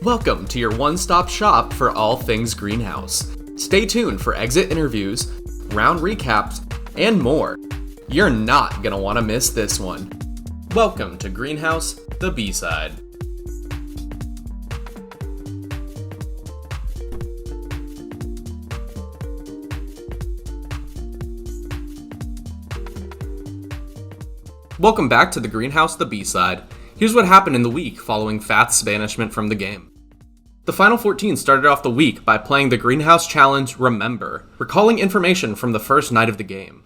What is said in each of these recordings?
Welcome to your one-stop shop for all things Greenhouse. Stay tuned for exit interviews, round recaps, and more. You're not gonna want to miss this one. Welcome to Greenhouse, the Beeside. Welcome back to the Greenhouse, the Beeside. Here's what happened in the week following Fath's banishment from the game. The Final 14 started off the week by playing the Greenhouse Challenge Remember, recalling information from the first night of the game.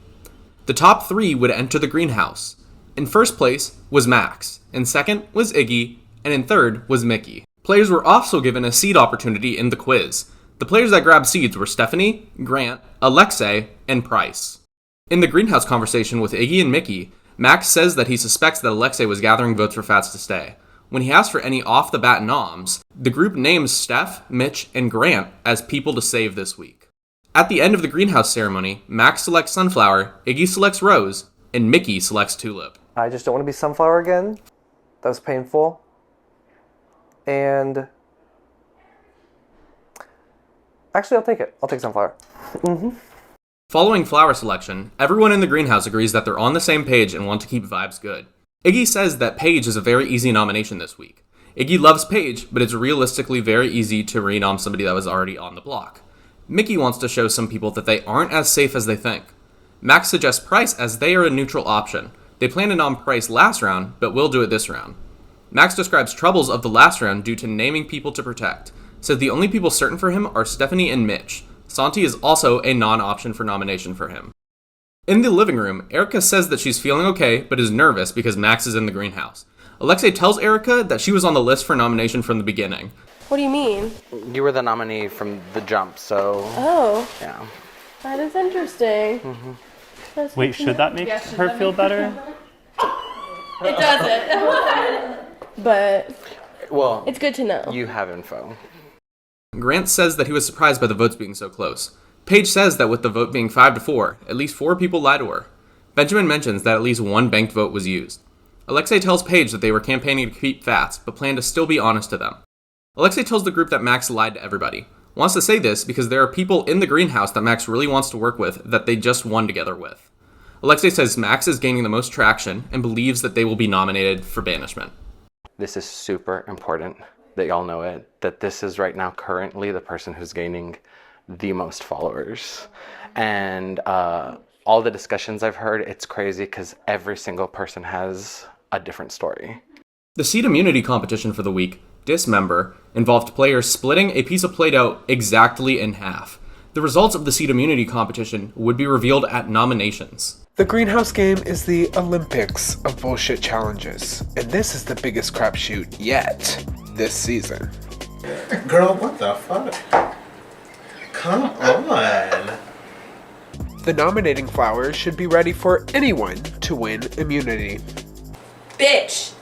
The top 3 would enter the Greenhouse. In first place was Max, in second was Iggy, and in third was Mickey. Players were also given a seed opportunity in the quiz. The players that grabbed seeds were Stephanie, Grant, Alexei, and Price. In the Greenhouse conversation with Iggy and Mickey, Max says that he suspects that Alexei was gathering votes for Fats to stay. When he asks for any off-the-bat noms, the group names Steph, Mitch, and Grant as people to save this week. At the end of the Greenhouse ceremony, Max selects Sunflower, Iggy selects Rose, and Mickey selects Tulip. I just don't want to be Sunflower again. That was painful. And actually, I'll take it. I'll take Sunflower. Following flower selection, everyone in the Greenhouse agrees that they're on the same page and want to keep vibes good. Iggy says that Paige is a very easy nomination this week. Iggy loves Paige, but it's realistically very easy to renom somebody that was already on the block. Mickey wants to show some people that they aren't as safe as they think. Max suggests Price as they are a neutral option. They plan to nom Price last round, but will do it this round. Max describes troubles of the last round due to naming people to protect. Says the only people certain for him are Stephanie and Mitch. Santi is also a non-option for nomination for him. In the living room, Erica says that she's feeling okay, but is nervous because Max is in the Greenhouse. Alexei tells Erica that she was on the list for nomination from the beginning. What do you mean? You were the nominee from the jump, so... Oh. Yeah. That is interesting. Wait, should that make her feel better? It doesn't. But Well, it's good to know. you have info. Grant says that he was surprised by the votes being so close. Paige says that with the vote being 5-4, at least 4 people lied to her. Benjamin mentions that at least 1 banked vote was used. Alexei tells Paige that they were campaigning to keep Fats, but plan to still be honest to them. Alexei tells the group that Max lied to everybody. Wants to say this because there are people in the Greenhouse that Max really wants to work with that they just won together with. Alexei says Max is gaining the most traction and believes that they will be nominated for banishment. This is super important that y'all know it, that this is right now currently the person who's gaining the most followers. And all the discussions I've heard, it's crazy because every single person has a different story. The seed immunity competition for the week, Dismember, involved players splitting a piece of Play-Doh exactly in half. The results of the seed immunity competition would be revealed at nominations. The Greenhouse game is the Olympics of bullshit challenges, and this is the biggest crapshoot yet this season. Girl, what the fuck? Come on. The nominating flowers should be ready for anyone to win immunity. Bitch!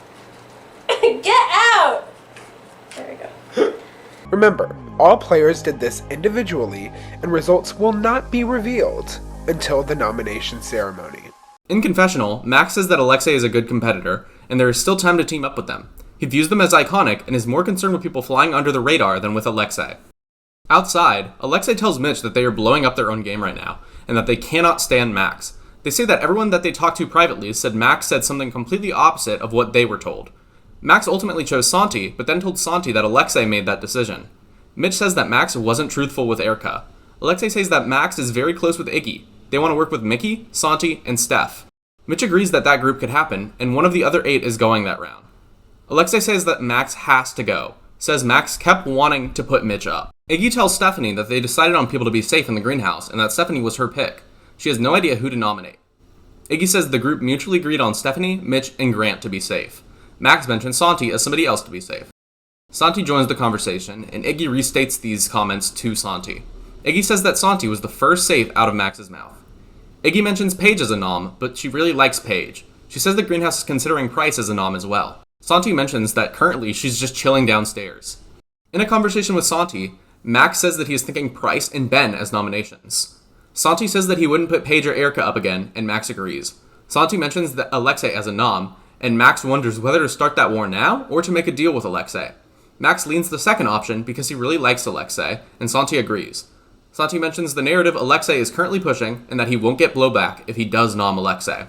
Get out! There we go. Remember, all players did this individually, and results will not be revealed until the nomination ceremony. In confessional, Max says that Alexei is a good competitor, and there is still time to team up with them. He views them as iconic and is more concerned with people flying under the radar than with Alexei. Outside, Alexei tells Mitch that they are blowing up their own game right now, and that they cannot stand Max. They say that everyone that they talked to privately said Max said something completely opposite of what they were told. Max ultimately chose Santi, but then told Santi that Alexei made that decision. Mitch says that Max wasn't truthful with Erica. Alexei says that Max is very close with Iggy. They want to work with Mickey, Santi, and Steph. Mitch agrees that that group could happen, and one of the other 8 is going that round. Alexei says that Max has to go. Says Max kept wanting to put Mitch up. Iggy tells Stephanie that they decided on people to be safe in the Greenhouse, and that Stephanie was her pick. She has no idea who to nominate. Iggy says the group mutually agreed on Stephanie, Mitch, and Grant to be safe. Max mentions Santi as somebody else to be safe. Santi joins the conversation, and Iggy restates these comments to Santi. Iggy says that Santi was the first safe out of Max's mouth. Iggy mentions Paige as a nom, but she really likes Paige. She says the Greenhouse is considering Price as a nom as well. Santi mentions that currently she's just chilling downstairs. In a conversation with Santi, Max says that he is thinking Price and Ben as nominations. Santi says that he wouldn't put Paige or Erica up again, and Max agrees. Santi mentions that Alexei as a nom, and Max wonders whether to start that war now or to make a deal with Alexei. Max leans the second option because he really likes Alexei, and Santi agrees. Santi mentions the narrative Alexei is currently pushing and that he won't get blowback if he does nom Alexei.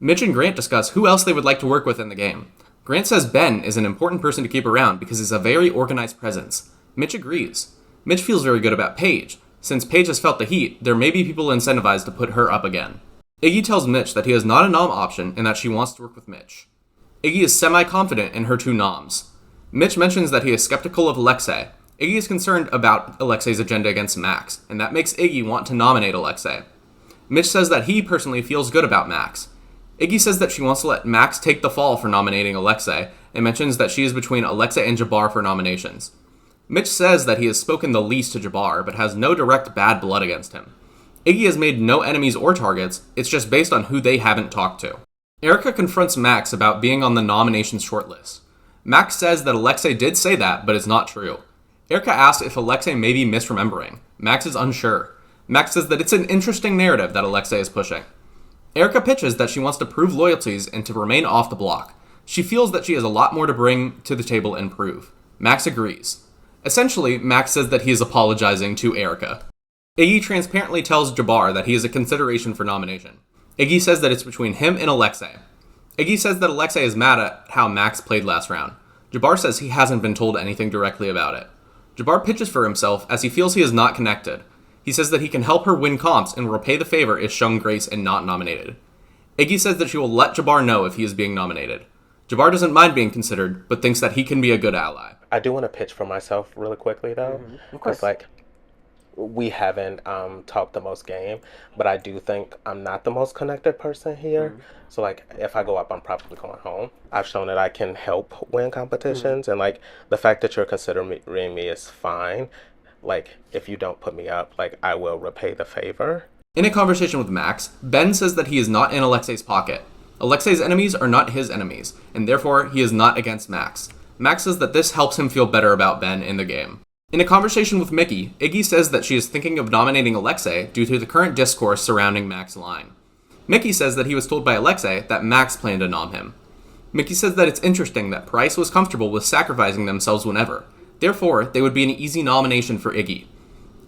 Mitch and Grant discuss who else they would like to work with in the game. Grant says Ben is an important person to keep around because he's a very organized presence. Mitch agrees. Mitch feels very good about Paige. Since Paige has felt the heat, there may be people incentivized to put her up again. Iggy tells Mitch that he is not a nom option and that she wants to work with Mitch. Iggy is semi-confident in her two noms. Mitch mentions that he is skeptical of Alexei. Iggy is concerned about Alexei's agenda against Max, and that makes Iggy want to nominate Alexei. Mitch says that he personally feels good about Max. Iggy says that she wants to let Max take the fall for nominating Alexei, and mentions that she is between Alexei and Jabbar for nominations. Mitch says that he has spoken the least to Jabbar, but has no direct bad blood against him. Iggy has made no enemies or targets, it's just based on who they haven't talked to. Erica confronts Max about being on the nominations shortlist. Max says that Alexei did say that, but it's not true. Erica asks if Alexei may be misremembering. Max is unsure. Max says that it's an interesting narrative that Alexei is pushing. Erica pitches that she wants to prove loyalties and to remain off the block. She feels that she has a lot more to bring to the table and prove. Max agrees. Essentially, Max says that he is apologizing to Erica. Iggy transparently tells Jabbar that he is a consideration for nomination. Iggy says that it's between him and Alexei. Iggy says that Alexei is mad at how Max played last round. Jabbar says he hasn't been told anything directly about it. Jabbar pitches for himself as he feels he is not connected. He says that he can help her win comps and repay the favor if shown grace and not nominated. Iggy says that she will let Jabbar know if he is being nominated. Jabbar doesn't mind being considered, but thinks that he can be a good ally. I do want to pitch for myself really quickly, though. Of course. Like, we haven't talked the most game, but I do think I'm not the most connected person here. So, like, if I go up, I'm probably going home. I've shown that I can help win competitions, and, like, the fact that you're considering me is fine. Like, if you don't put me up, like, I will repay the favor. In a conversation with Max, Ben says that he is not in Alexei's pocket. Alexei's enemies are not his enemies, and therefore he is not against Max. Max says that this helps him feel better about Ben in the game. In a conversation with Mickey, Iggy says that she is thinking of nominating Alexei due to the current discourse surrounding Max's line. Mickey says that he was told by Alexei that Max planned to nom him. Mickey says that it's interesting that Price was comfortable with sacrificing themselves whenever. Therefore, they would be an easy nomination for Iggy.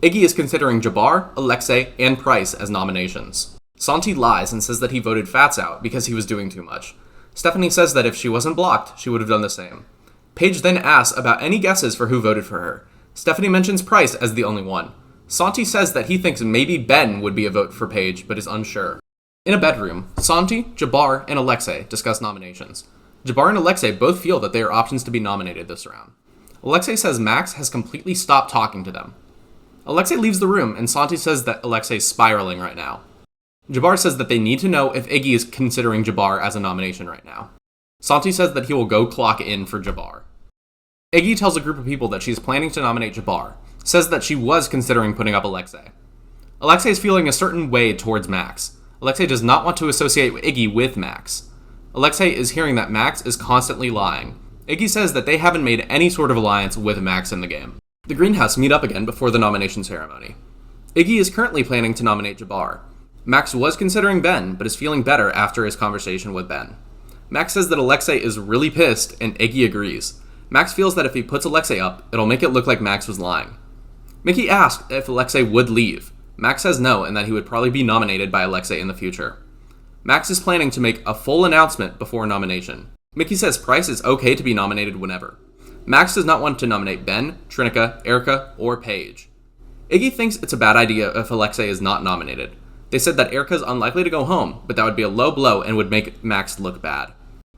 Iggy is considering Jabbar, Alexei, and Price as nominations. Santi lies and says that he voted Fats out because he was doing too much. Stephanie says that if she wasn't blocked, she would have done the same. Paige then asks about any guesses for who voted for her. Stephanie mentions Price as the only one. Santi says that he thinks maybe Ben would be a vote for Paige, but is unsure. In a bedroom, Santi, Jabbar, and Alexei discuss nominations. Jabbar and Alexei both feel that they are options to be nominated this round. Alexei says Max has completely stopped talking to them. Alexei leaves the room, and Santi says that Alexei's spiraling right now. Jabbar says that they need to know if Iggy is considering Jabbar as a nomination right now. Santi says that he will go clock in for Jabbar. Iggy tells a group of people that she is planning to nominate Jabbar, says that she was considering putting up Alexei. Alexei is feeling a certain way towards Max. Alexei does not want to associate Iggy with Max. Alexei is hearing that Max is constantly lying. Iggy says that they haven't made any sort of alliance with Max in the game. The Greenhouse meet up again before the nomination ceremony. Iggy is currently planning to nominate Jabbar. Max was considering Ben, but is feeling better after his conversation with Ben. Max says that Alexei is really pissed, and Iggy agrees. Max feels that if he puts Alexei up, it'll make it look like Max was lying. Mickey asked if Alexei would leave. Max says no, and that he would probably be nominated by Alexei in the future. Max is planning to make a full announcement before nomination. Mickey says Price is okay to be nominated whenever. Max does not want to nominate Ben, Trinica, Erica, or Paige. Iggy thinks it's a bad idea if Alexei is not nominated. They said that Erica is unlikely to go home, but that would be a low blow and would make Max look bad.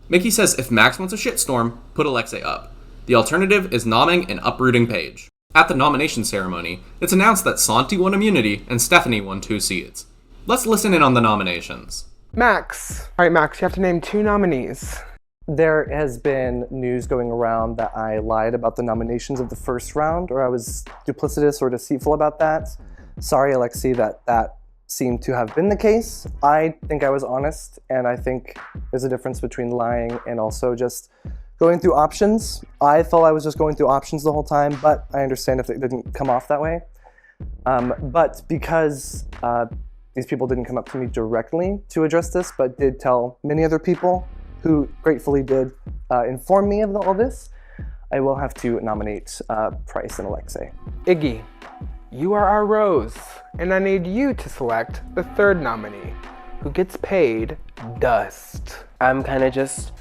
Mickey says if Max wants a shitstorm, put Alexei up. The alternative is nomming and uprooting Paige. At the nomination ceremony, it's announced that Santi won immunity and Stephanie won 2 seats. Let's listen in on the nominations. Max. All right, Max, you have to name 2 nominees. There has been news going around that I lied about the nominations of the first round, or I was duplicitous or deceitful about that. Sorry, Alexei, that seemed to have been the case. I think I was honest, and I think there's a difference between lying and also just going through options. I thought I was just going through options the whole time, but I understand if it didn't come off that way. But because these people didn't come up to me directly to address this, but did tell many other people who gratefully did inform me of all this, I will have to nominate Price and Alexei. Iggy, you are our rose, and I need you to select the third nominee, who gets paid dust. I'm kind of just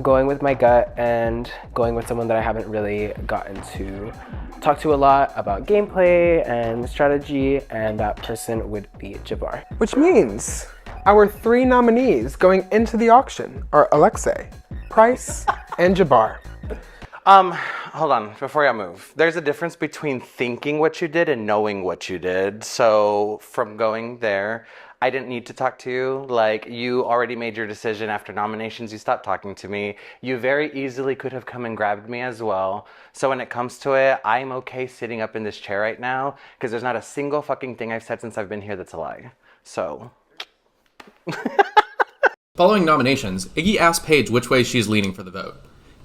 going with my gut and going with someone that I haven't really gotten to talk to a lot about gameplay and strategy, and that person would be Jabbar. Which means our 3 nominees going into the auction are Alexei, Price, and Jabbar. Hold on, before I move. There's a difference between thinking what you did and knowing what you did. So from going there, I didn't need to talk to you. Like, you already made your decision after nominations. You stopped talking to me. You very easily could have come and grabbed me as well. So when it comes to it, I'm okay sitting up in this chair right now because there's not a single fucking thing I've said since I've been here that's a lie. So. Following nominations, Iggy asks Paige which way she's leaning for the vote.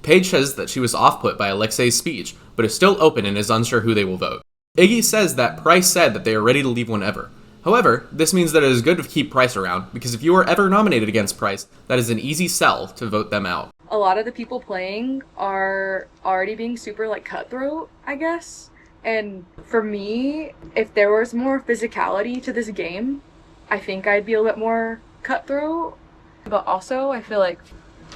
Paige says that she was off-put by Alexei's speech, but is still open and is unsure who they will vote. Iggy says that Price said that they are ready to leave whenever. However, this means that it is good to keep Price around, because if you are ever nominated against Price, that is an easy sell to vote them out. A lot of the people playing are already being super, cutthroat, I guess. And for me, if there was more physicality to this game, I think I'd be a little bit more cutthroat. But also, I feel like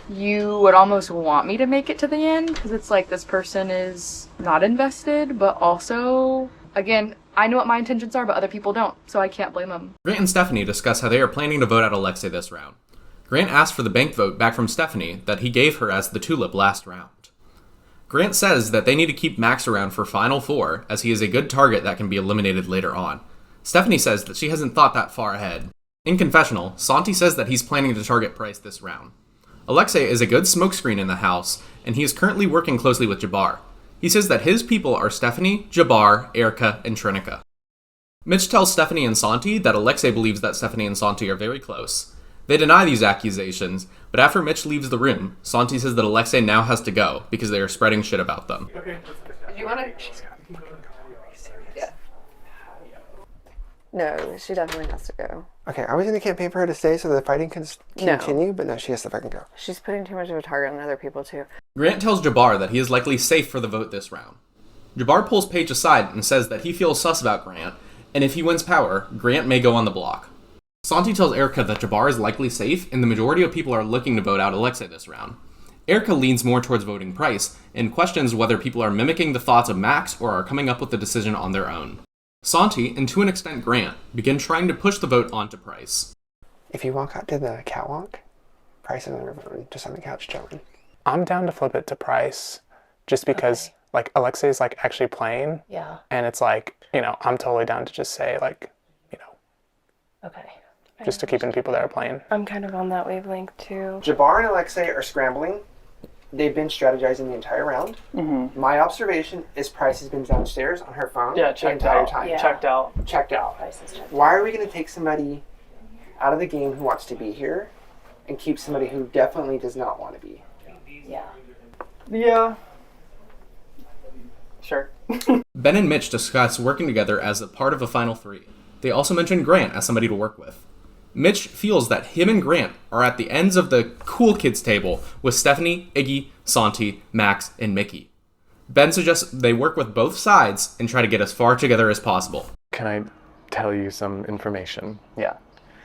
you would almost want me to make it to the end, because it's like this person is not invested, but also, again, I know what my intentions are, but other people don't, so I can't blame them. Grant and Stephanie discuss how they are planning to vote out Alexei this round. Grant asked for the bank vote back from Stephanie that he gave her as the tulip last round. Grant says that they need to keep Max around for Final Four, as he is a good target that can be eliminated later on. Stephanie says that she hasn't thought that far ahead. In confessional, Santi says that he's planning to target Price this round. Alexei is a good smokescreen in the house, and he is currently working closely with Jabbar. He says that his people are Stephanie, Jabbar, Erica, and Trinica. Mitch tells Stephanie and Santi that Alexei believes that Stephanie and Santi are very close. They deny these accusations, but after Mitch leaves the room, Santi says that Alexei now has to go because they are spreading shit about them. Do you want to? Yeah. No, she definitely has to go. Okay, I was going to campaign for her to stay so the fighting can continue, but no, she has to fucking go. She's putting too much of a target on other people, too. Grant tells Jabbar that he is likely safe for the vote this round. Jabbar pulls Paige aside and says that he feels sus about Grant, and if he wins power, Grant may go on the block. Santi tells Erica that Jabbar is likely safe, and the majority of people are looking to vote out Alexei this round. Erica leans more towards voting Price, and questions whether people are mimicking the thoughts of Max or are coming up with the decision on their own. Santi, and to an extent Grant, begin trying to push the vote onto Price. If you walk out to the catwalk, Price is on her phone, just on the couch chilling. I'm down to flip it to Price, just because, Alexei's, actually playing. Yeah. And it's I'm totally down to just say, Okay. just to keeping people that are playing. I'm kind of on that wavelength, too. Jabbar and Alexei are scrambling. They've been strategizing the entire round. Mm-hmm. My observation is Price has been downstairs on her phone Yeah, the entire time. Yeah. Checked out. Checked out. Price is checked. Why are we going to take somebody out of the game who wants to be here and keep somebody who definitely does not want to be? Yeah. Yeah. Sure. Ben and Mitch discuss working together as a part of a Final Three. They also mention Grant as somebody to work with. Mitch feels that him and Grant are at the ends of the cool kids table with Stephanie, Iggy, Santi, Max, and Mickey. Ben suggests they work with both sides and try to get as far together as possible. Can I tell you some information? Yeah.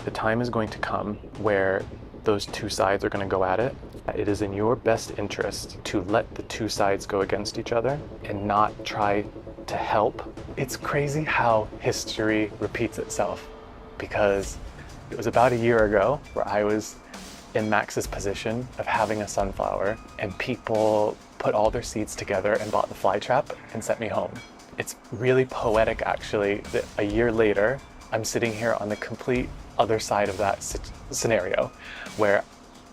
The time is going to come where those two sides are going to go at it. It is in your best interest to let the two sides go against each other and not try to help. It's crazy how history repeats itself, because it was about a year ago where I was in Max's position of having a sunflower, and people put all their seeds together and bought the fly trap and sent me home. It's really poetic, actually, that a year later, I'm sitting here on the complete other side of that scenario, where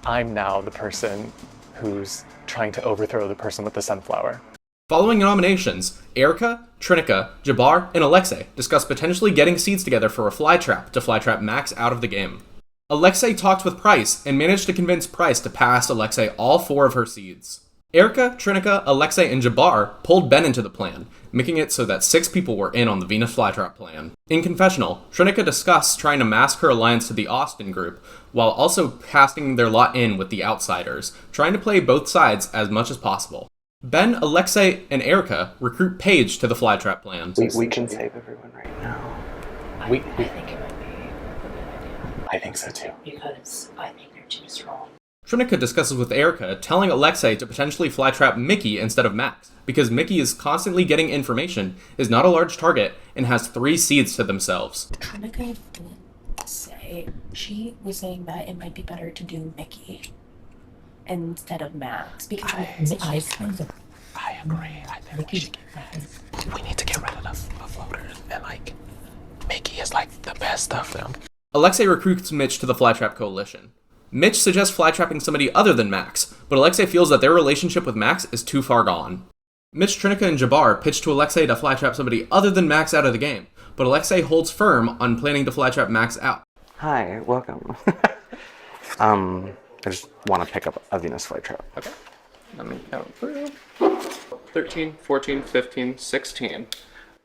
I'm now the person who's trying to overthrow the person with the sunflower. Following nominations, Erica, Trinica, Jabbar, and Alexei discuss potentially getting seeds together for a fly trap to fly trap Max out of the game. Alexei talked with Price and managed to convince Price to pass Alexei all 4 of her seeds. Erica, Trinica, Alexei, and Jabbar pulled Ben into the plan, making it so that 6 people were in on the Venus flytrap plan. In confessional, Trinica discussed trying to mask her alliance to the Austin group, while also casting their lot in with the outsiders, trying to play both sides as much as possible. Ben, Alexei, and Erica recruit Paige to the flytrap plan. We can save everyone right now. I think it might be a good idea. I think so too. Because I think they're too strong. Trinica discusses with Erica, telling Alexei to potentially flytrap Mickey instead of Max, because Mickey is constantly getting information, is not a large target, and has 3 seeds to themselves. Trinica did say, she was saying that it might be better to do Mickey instead of Max, because I agree. I think we need to get rid of the floaters, and like, Mickey is like the best of them. Alexei recruits Mitch to the Flytrap Coalition. Mitch suggests flytrapping somebody other than Max, but Alexei feels that their relationship with Max is too far gone. Mitch, Trinica, and Jabbar pitch to Alexei to flytrap somebody other than Max out of the game, but Alexei holds firm on planning to flytrap Max out. Hi, welcome. I just want to pick up a Venus flytrap. Okay. Let me count through. 13, 14, 15, 16.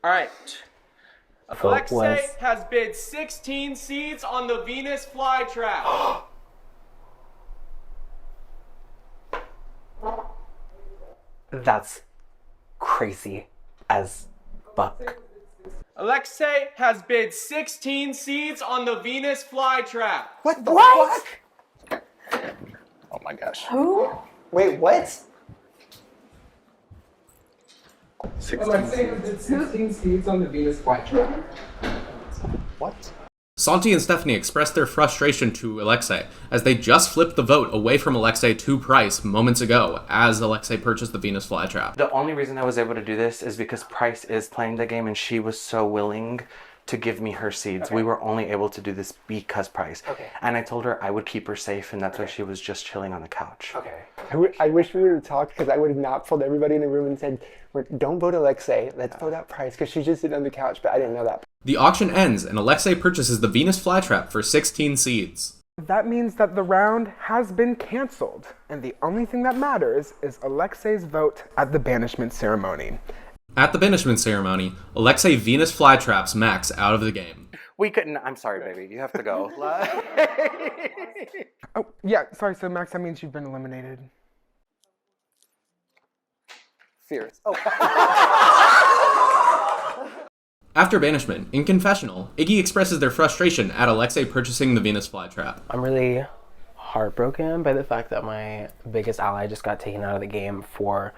Alright. Alexei has bid 16 seeds on the Venus flytrap. That's crazy as fuck. Alexei has bid 16 seeds on the Venus flytrap. What? What? Oh my gosh. Who? Wait, what? 16 seeds on the Venus flytrap. What? Santi and Stephanie express their frustration to Alexei, as they just flipped the vote away from Alexei to Price moments ago, as Alexei purchased the Venus flytrap. The only reason I was able to do this is because Price is playing the game and she was so willing to give me her seeds. Okay. We were only able to do this because Price. Okay. And I told her I would keep her safe, and that's why she was just chilling on the couch. Okay. I wish we would have talked, because I would have not pulled everybody in the room and said, don't vote Alexei, let's vote out Price, because she's just sitting on the couch, but I didn't know that. The auction ends, and Alexei purchases the Venus flytrap for 16 seeds. That means that the round has been canceled, and the only thing that matters is Alexei's vote at the banishment ceremony. At the banishment ceremony, Alexei Venus flytraps Max out of the game. We couldn't. I'm sorry, baby. You have to go. Oh, yeah, sorry, so Max, that means you've been eliminated. Fierce. Oh. After banishment, in confessional, Iggy expresses their frustration at Alexei purchasing the Venus flytrap. I'm really heartbroken by the fact that my biggest ally just got taken out of the game for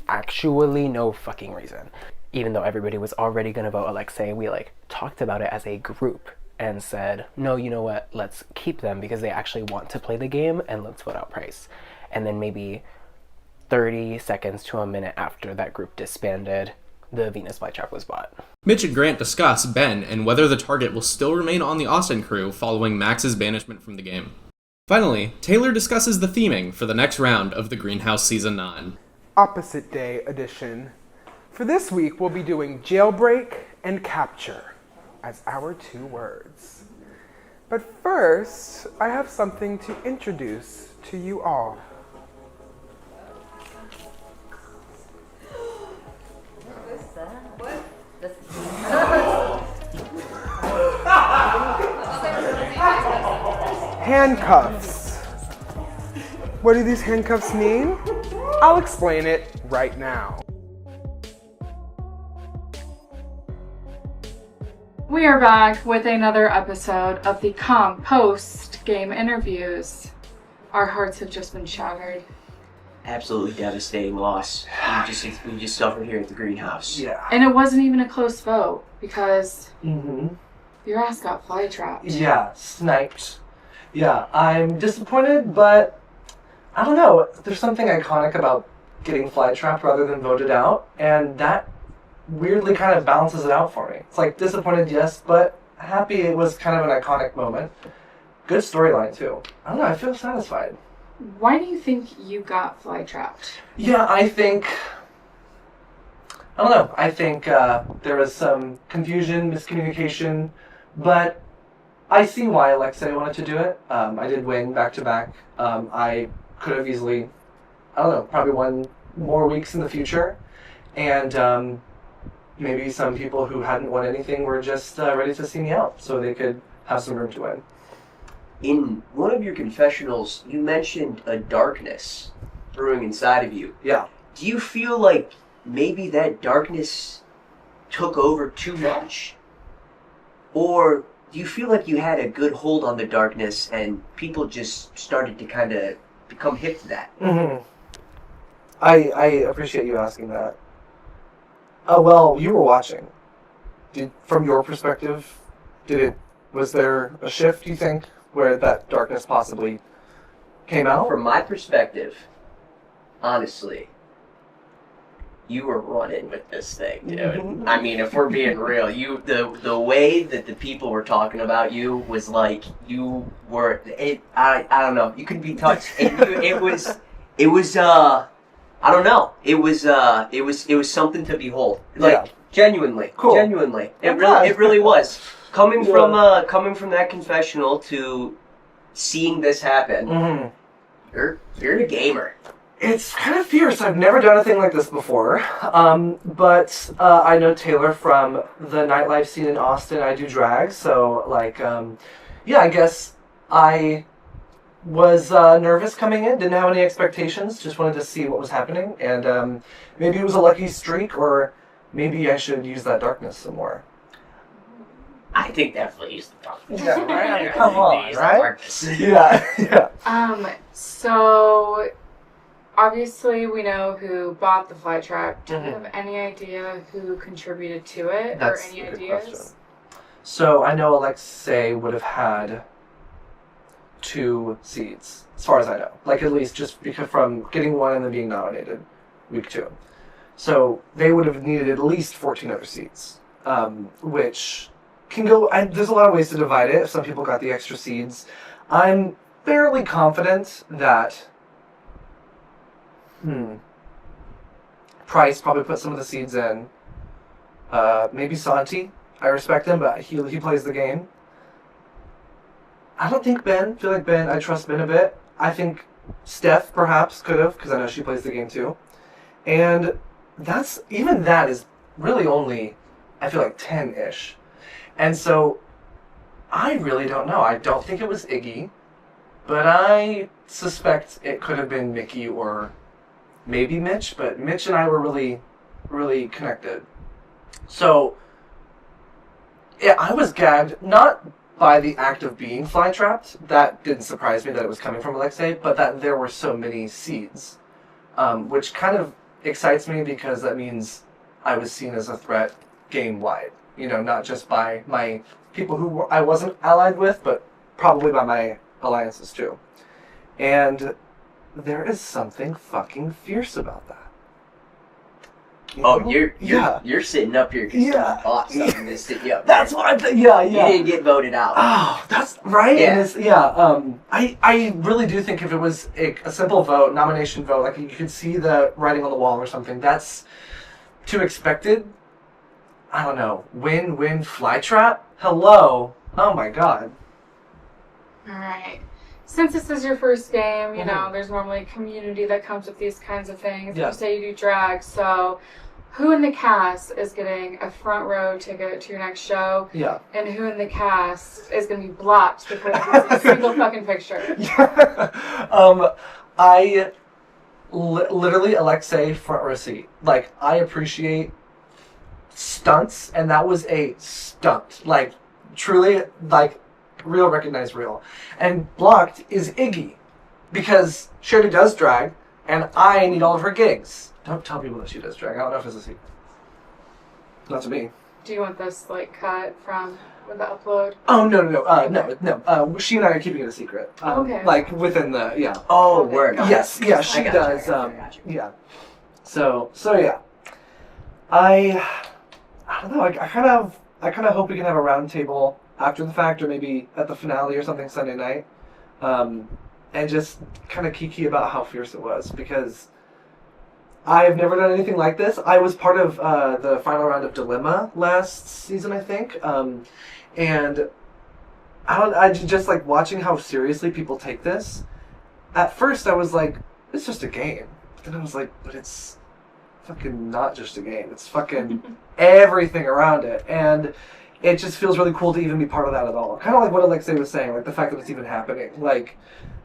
actually no fucking reason. Even though everybody was already gonna vote Alexei, we talked about it as a group and said, no, you know what, let's keep them because they actually want to play the game, and let's vote out Price. And then maybe 30 seconds to a minute after that group disbanded, the Venus flytrap was bought. Mitch and Grant discuss Ben and whether the target will still remain on the Austin crew following Max's banishment from the game. Finally, Taylor discusses the theming for the next round of the Greenhouse Season 9. Opposite Day edition. For this week, we'll be doing jailbreak and capture as our 2 words. But first, I have something to introduce to you all. Handcuffs. What do these handcuffs mean? I'll explain it right now. We are back with another episode of the Compost Game Interviews. Our hearts have just been shattered. Absolutely devastating loss. We just suffered here at the greenhouse. Yeah. And it wasn't even a close vote because your ass got fly trapped. Yeah, sniped. Yeah, I'm disappointed, but I don't know. There's something iconic about getting fly trapped rather than voted out, and that weirdly kind of balances it out for me. It's like disappointed, yes, but happy it was kind of an iconic moment. Good storyline too. I don't know, I feel satisfied. Why do you think you got fly trapped? Yeah, I think there was some confusion, miscommunication, but I see why Alexei wanted to do it. I did win back-to-back. I could have easily, probably won more weeks in the future. And maybe some people who hadn't won anything were just ready to see me out so they could have some room to win. In one of your confessionals, you mentioned a darkness brewing inside of you. Yeah. do you feel like maybe that darkness took over too much? Or do you feel like you had a good hold on the darkness and people just started to kind of become hip to that? Mm-hmm. I appreciate you asking that. Well, you were watching. From your perspective, was there a shift, you think, where that darkness possibly came out? From my perspective, honestly, you were running with this thing, dude. Mm-hmm. I mean, if we're being real, the way that the people were talking about you was like you were. I don't know. You could be touched. It was. I don't know. It was something to behold. Like genuinely, cool. Genuinely, it really was. Coming from that confessional to seeing this happen, you're a gamer. It's kind of fierce. I've never done anything like this before. But I know Taylor from the nightlife scene in Austin. I do drag, so I guess I was nervous coming in. Didn't have any expectations. Just wanted to see what was happening, and maybe it was a lucky streak, or maybe I should use that darkness some more. I think definitely use the darkness. Yeah, right? Come on, right? Yeah. So obviously we know who bought the fly trap. Do you have any idea who contributed to it? That's or any a good ideas? question. So I know Alexei would have had 2 seeds, as far as I know. Like, at least just because from getting 1 and then being nominated week 2. So they would have needed at least 14 other seeds, which can go, and there's a lot of ways to divide it. If some people got the extra seeds, I'm fairly confident that Price probably put some of the seeds in. Maybe Santi. I respect him, but he plays the game. I don't think Ben. I feel like Ben, I trust Ben a bit. I think Steph perhaps could have, because I know she plays the game too. And that is really only, I feel like 10-ish. And so I really don't know. I don't think it was Iggy, but I suspect it could have been Mickey or maybe Mitch, but Mitch and I were really, really connected. So, yeah, I was gagged, not by the act of being fly trapped. That didn't surprise me that it was coming from Alexei, but that there were so many seeds, which kind of excites me because that means I was seen as a threat game-wide. You know, not just by my people who I wasn't allied with, but probably by my alliances too. And there is something fucking fierce about that. You're sitting up here because someone bought something to sit you up. That's what I'm thinking. Yeah. You didn't get voted out. Oh, that's right. Yeah. I really do think if it was a simple vote, nomination vote, like you could see the writing on the wall or something, that's too expected. I don't know. Win, fly trap? Hello. Oh my god. Alright. Since this is your first game, you know, there's normally a community that comes with these kinds of things. Yeah. You say you do drag, so who in the cast is getting a front row ticket to your next show? Yeah. And who in the cast is going to be blocked before they can see a single fucking picture? I literally, Alexei, front row seat. Like, I appreciate stunts, and that was a stunt. Like, truly, like, real recognized real. And blocked is Iggy, because she already does drag, and I need all of her gigs. Don't tell people that she does drag. I don't know if it's a secret. Not to me. Do you want this, like, cut from the upload? Oh, no. She and I are keeping it a secret. Okay. Like, within the, yeah. Oh, word. Yes, yeah, she does. Yeah. So yeah. I don't know. I kind of hope we can have a round table after the fact, or maybe at the finale or something Sunday night, and just kind of kiki about how fierce it was, because I've never done anything like this. I was part of the final round of Dilemma last season, I think, and I just like watching how seriously people take this. At first, I was like, it's just a game. Then I was like, but it's fucking not just a game. It's fucking everything around it, and it just feels really cool to even be part of that at all. Kind of like what Alexei was saying, like the fact that it's even happening, like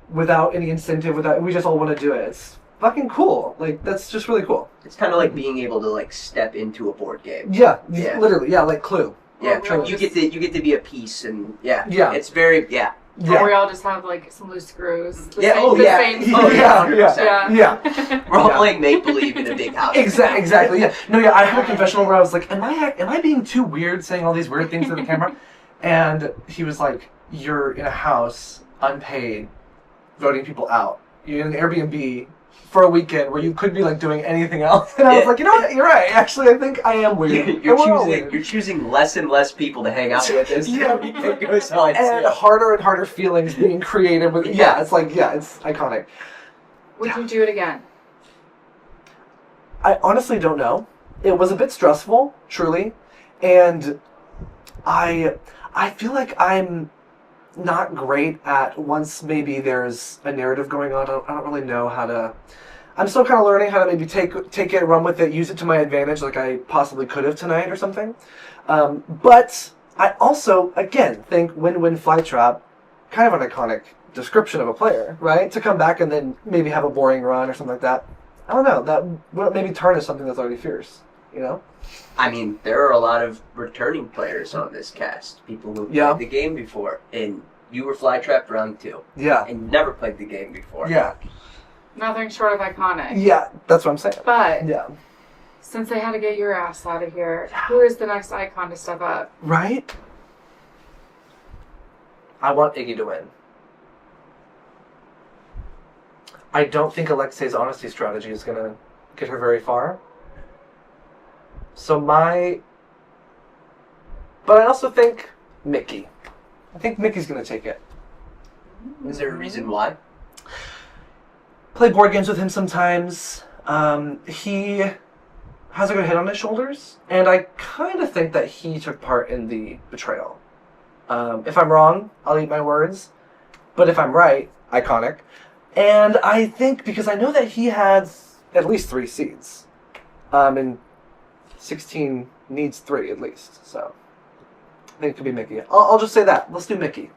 without any incentive, we just all want to do it. fucking cool. Like, that's just really cool. It's kind of like being able to like step into a board game. Yeah, Yeah. literally, yeah, like Clue. Yeah, Or you get to be a piece, and yeah, Yeah. it's very yeah. Or we all just have like some loose screws. The Yeah, same, oh, the yeah. same Oh, yeah, size. 100%. Yeah. We're all playing make believe in a big house. Exactly. Yeah. No. Yeah. I had a confessional where I was like, "Am I being too weird saying all these weird things to the camera?" And he was like, "You're in a house, unpaid, voting people out. You're in an Airbnb for a weekend where you could be like doing anything else." And I was like, "You know what? You're right. Actually, I think I am weird. You're choosing less and less people to hang out with as the weekend goes on. And harder and harder feelings being created with. Yeah. It's like it's iconic. Would you do it again? I honestly don't know. It was a bit stressful, truly, and I feel like I'm not great at once maybe there's a narrative going on. I don't really know how to. I'm still kind of learning how to maybe take it, run with it, use it to my advantage, like I possibly could have tonight or something. But I also, again, think Win-Win Flytrap, kind of an iconic description of a player, right? To come back and then maybe have a boring run or something like that. I don't know. That would maybe tarnish something that's already fierce, you know? I mean, there are a lot of returning players on this cast. People who played the game before. And you were Flytrapped round 2. Yeah. And never played the game before. Yeah. Nothing short of iconic. Yeah, that's what I'm saying. But yeah, since they had to get your ass out of here, who is the next icon to step up? Right? I want Iggy to win. I don't think Alexei's honesty strategy is going to get her very far. But I also think Mickey. I think Mickey's going to take it. Is there a reason why? Play board games with him sometimes. He has a good head on his shoulders, and I kind of think that he took part in the betrayal. If I'm wrong, I'll eat my words. But if I'm right, iconic. And I think, because I know that he had at least 3 seeds. And 16 needs 3 at least, so I think it could be Mickey. I'll just say that. Let's do Mickey.